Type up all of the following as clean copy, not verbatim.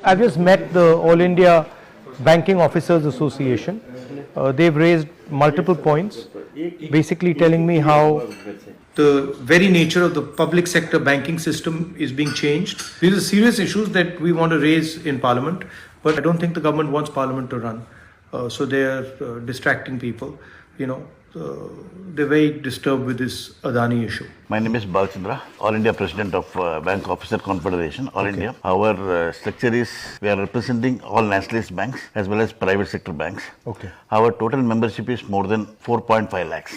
I've just met the All India Banking Officers Association. They've raised multiple points, basically telling me how the very nature of the public sector banking system is being changed. These are serious issues that we want to raise in Parliament, but I don't think the government wants Parliament to run. So they are distracting people. They're very disturbed with this Adani issue. My name is Balchandra, All India President of Bank Officer Confederation, All India. Our structure is, we are representing all nationalist banks as well as private sector banks. Okay. Our total membership is more than 4.5 lakhs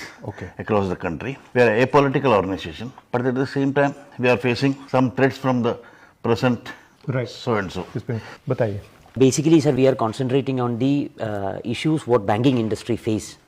across the country. We are a apolitical organization, but at the same time, we are facing some threats from the present so and so. Bataiye. Basically, sir, we are concentrating on the issues what banking industry face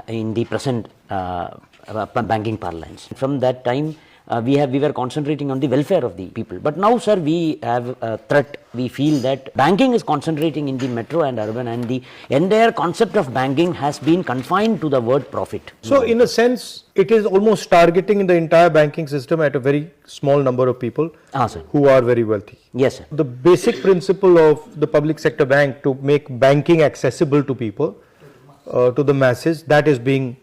in the present banking parlance. From that time, we were concentrating on the welfare of the people. But now, sir, we have a threat. We feel that banking is concentrating in the metro and urban, and the entire concept of banking has been confined to the word profit. So, in a sense, it is almost targeting the entire banking system at a very small number of people who are very wealthy. Yes, sir. The basic principle of the public sector bank to make banking accessible to people, to the masses, that is being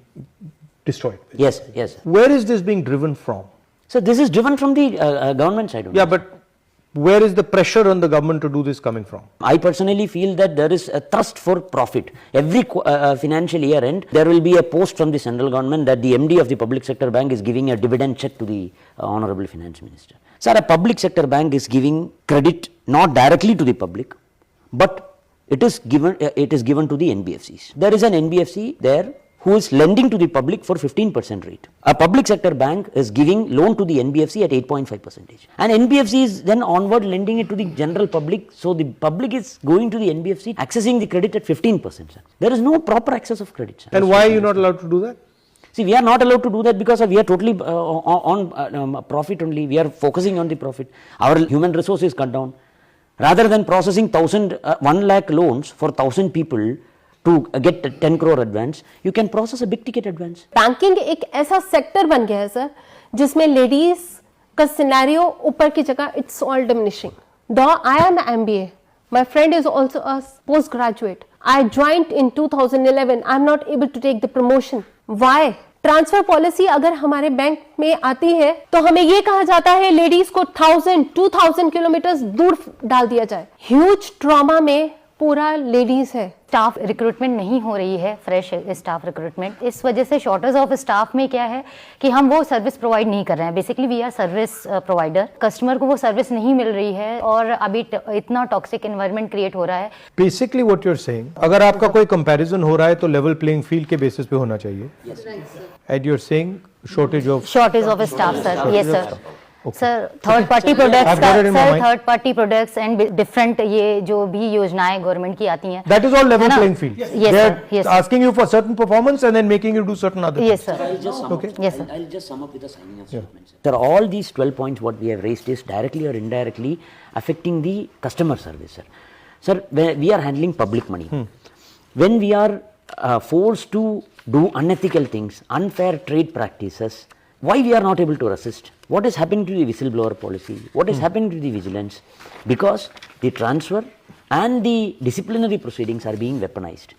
destroyed. Yes, yes. Where is this being driven from? So this is driven from the government side. Yeah, but where is the pressure on the government to do this coming from? I personally feel that there is a thrust for profit. Every financial year end, there will be a post from the central government that the MD of the public sector bank is giving a dividend check to the Honorable Finance Minister. Sir, a public sector bank is giving credit not directly to the public, but it is given to the NBFCs. There is an NBFC there who is lending to the public for 15% rate. A public sector bank is giving loan to the NBFC at 8.5%. And NBFC is then onward lending it to the general public. So the public is going to the NBFC, accessing the credit at 15%. Sir. There is no proper access of credit. Sir. And why are you not allowed to do that? See, we are not allowed to do that because we are totally on profit only. We are focusing on the profit. Our human resources cut down. Rather than processing 1 lakh loans for 1,000 people to get 10 crore advance, you can process a big ticket advance. Banking एक ऐसा sector बन गया है sir जिसमें ladies का scenario ऊपर की जगह it's all diminishing. Though I am an MBA, my friend is also a postgraduate. I joined in 2011. I'm not able to take the promotion. Why? Transfer policy अगर हमारे बैंक में आती है तो हमें ये कहा जाता है लेडीज को 1000-2000 किलोमीटर दूर डाल दिया जाए. ह्यूज ट्रॉमा में पूरा लेडीज है. स्टाफ रिक्रूटमेंट नहीं हो रही है, फ्रेश स्टाफ रिक्रूटमेंट. इस वजह से शॉर्टेज ऑफ स्टाफ में क्या है कि हम वो सर्विस प्रोवाइड नहीं कर रहे हैं. Basically we are service provider. Customer को वो सर्विस नहीं मिल रही है और अभी इतना टॉक्सिक एनवायरनमेंट क्रिएट हो रहा है. Basically what you are saying, अगर आपका कोई कंपैरिजन हो रहा है तो लेवल प्लेइंग फील्ड के बेसिस पे होना चाहिए. And you are saying shortage of staff sir. Yes sir. Sir third party products का sir third party products and different ये जो भी योजनाएं गवर्नमेंट की आती हैं, that is all level playing field. They are asking you for certain performance and then making you do certain other things. Yes sir. I'll just sum up with a signing of statement. Sir, all these 12 points what we have raised is directly or indirectly affecting the customer service, sir. Sir, we are handling public money. When we are forced to do unethical things, unfair trade practices, why we are not able to resist? What is happening to the whistleblower policy? What is happening to the vigilance? Because the transfer and the disciplinary proceedings are being weaponized.